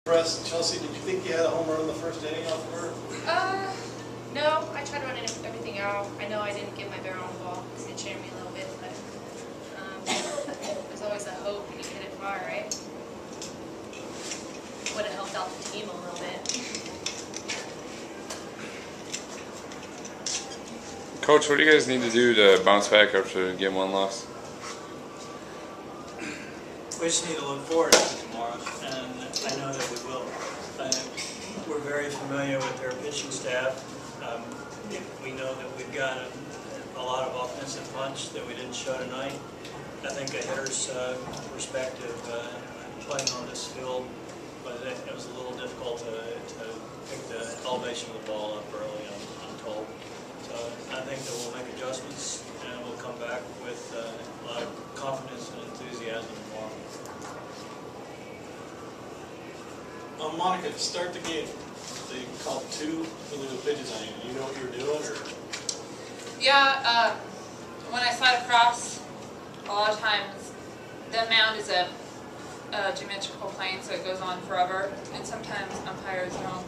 Chelsea, did you think you had a home run in the first inning off of her? No. I tried running everything out. I know I didn't get my barrel on the ball because it jammed me a little bit, but there's always a hope when you hit it far, right? Would have helped out the team a little bit. Coach, what do you guys need to do to bounce back after game one loss? We just need to look forward to tomorrow, and I know that we will. We're very familiar with their pitching staff. We know that we've got a lot of offensive punch that we didn't show tonight. I think a hitter's perspective, playing on this field, but it was a little difficult to pick the elevation of the ball up early, I'm told. So I think that we'll make adjustments, and we'll come back with a lot of confidence and enthusiasm tomorrow. Monica, to start the game, they called 2 illegal pitches on you. Do you know what you were doing, or? Yeah, when I slide across, a lot of times the mound is a geometrical plane, so it goes on forever, and sometimes umpires don't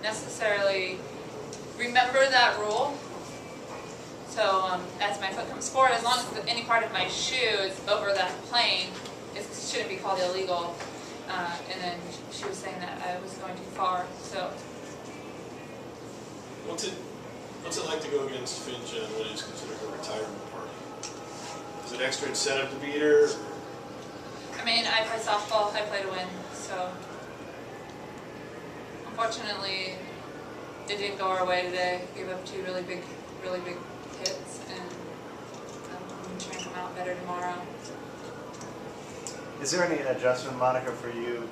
necessarily remember that rule. So as my foot comes forward, as long as any part of my shoe is over that plane, it shouldn't be called illegal. And then she was saying that I was going too far. So What's it like to go against Finch on what is considered a retirement party? Is it extra incentive to beat her? I mean, I play softball. I play to win. So unfortunately, it didn't go our way today. Gave up 2 really big hits, and I'm going to try and come out better tomorrow. Is there any adjustment, Monica, for you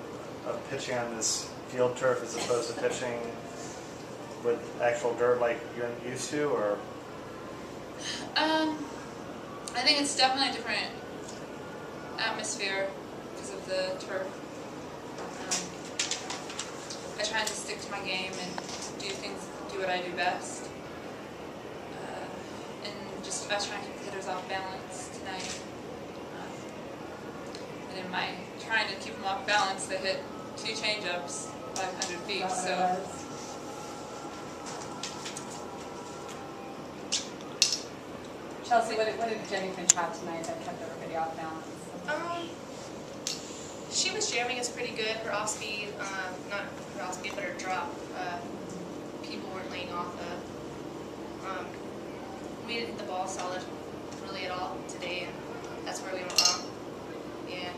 of pitching on this field turf as opposed to pitching with actual dirt like you're used to, or? I think it's definitely a different atmosphere because of the turf. I try to stick to my game and do what I do best. And I was trying to keep the hitters off balance tonight. And in my trying to keep them off balance, they hit 2 change-ups, 500 feet. So. Chelsea, what did Jenny Finch have tonight that kept everybody off balance? She was jamming us pretty good. Her off speed, not her off speed, but her drop, people weren't laying off of. We didn't hit the ball solid really at all today, and that's where we went wrong. Yeah.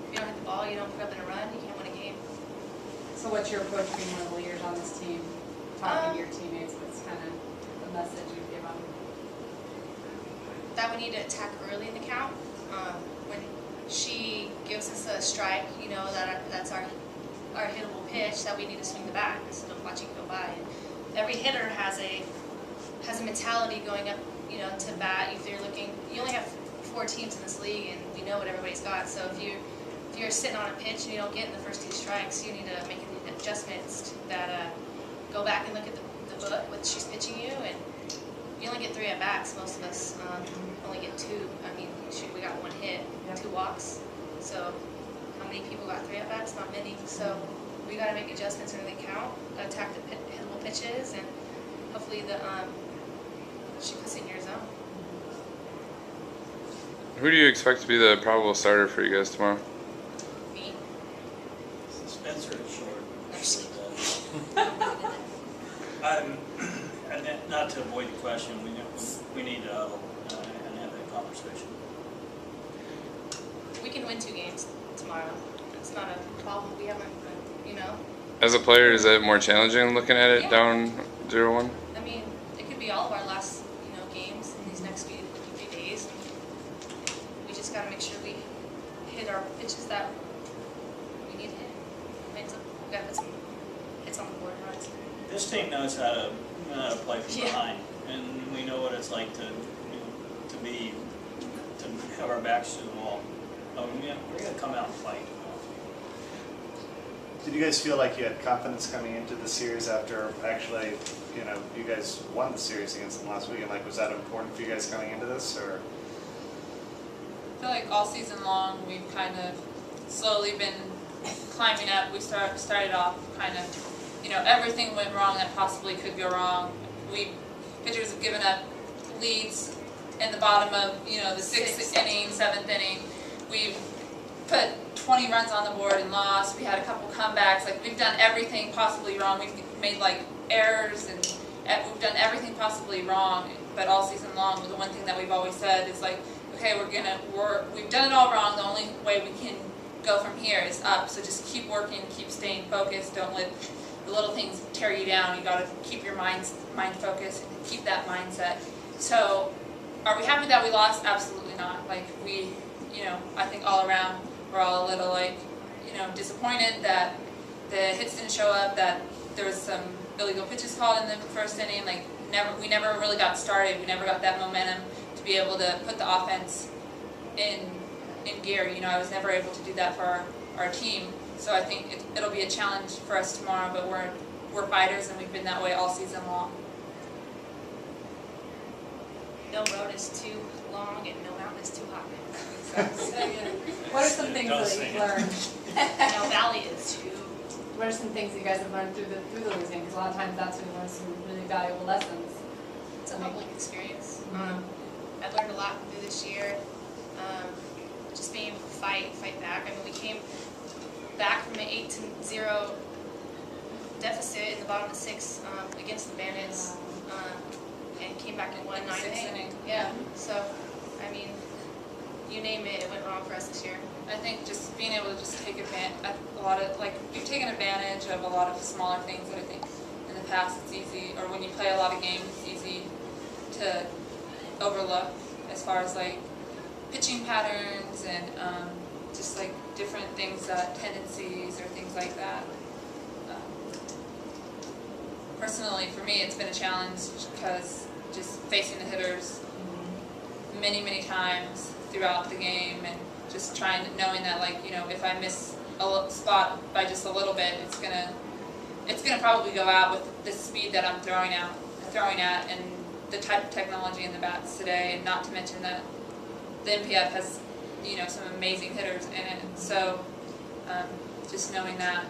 If you don't hit the ball, you don't put up in a run, you can't win a game. So what's your approach being one of the leaders on this team, talking to your teammates? What's kind of the message you give them? That we need to attack early in the count. When she gives us a strike, you know that's our hittable pitch, that we need to swing the bat instead of watching it go by. And every hitter has a mentality going up, to bat. If you're looking, you only have 4 teams in this league, and we know what everybody's got. So if you're sitting on a pitch and you don't get in the first 2 strikes, you need to make adjustments that go back and look at the book, what she's pitching you, and you only get 3 at bats. Most of us only get 2. I mean, shoot, we got 1 hit, 2 walks. So how many people got 3 at bats? Not many. So we got to make adjustments in the count, attack the hittable pitches, and hopefully she puts it in your zone. Who do you expect to be the probable starter for you guys tomorrow? Me. Spencer is short. And not to avoid the question, we need to huddle and have that conversation. We can win 2 games tomorrow. It's not a problem. We haven't, As a player, is that more challenging looking at it down 0-1? I mean, it could be all of our last, games in these next few days. We just got to make sure we hit our pitches that we need to hit. We got to put some hits on the board, right? This team knows how to play from behind, and we know what it's like to have our backs to the wall. We're going to come out and fight. Did you guys feel like you had confidence coming into the series after actually, you guys won the series against them last week? And was that important for you guys coming into this, or? I feel like all season long we've kind of slowly been climbing up. We started off kind of, everything went wrong that possibly could go wrong. Pitchers have given up leads in the bottom of, the sixth inning, seventh inning. We've put 20 runs on the board and lost. We had a couple comebacks. Like, we've done everything possibly wrong. We've made errors, and we've done everything possibly wrong. But all season long, the one thing that we've always said is okay, we've done it all wrong. The only way we can go from here is up. So just keep working, keep staying focused. Don't let the little things tear you down. You got to keep your mind focused and keep that mindset. So, are we happy that we lost? Absolutely not. I think all around we're all a little disappointed that the hits didn't show up, that there was some illegal pitches called in the first inning. We never really got started. We never got that momentum to be able to put the offense in gear. I was never able to do that for our team. So I think it'll be a challenge for us tomorrow, but we're fighters, and we've been that way all season long. No road is too long and no mountain is too high. What are some things that you've learned? No valley is too. What are some things you guys have learned through the losing? Because a lot of times that's when you learn some really valuable lessons. It's a humbling experience. I've learned a lot through this year. Just being able to fight back. I mean, we came back from an 8-0 deficit in the bottom of the sixth against the Bandits, and came back and won 9 innings. Yeah. So, I mean, you name it, it went wrong for us this year. I think just being able to just take advantage, we've taken advantage of a lot of smaller things that I think in the past it's easy, or when you play a lot of games, it's easy to overlook, as far as pitching patterns and just different things, tendencies or things like that. Personally, for me, it's been a challenge because just facing the hitters many, many times throughout the game, and just knowing that if I miss a spot by just a little bit, it's gonna probably go out with the speed that I'm throwing at, and the type of technology in the bats today, and not to mention that the MPF has some amazing hitters in it. So just knowing that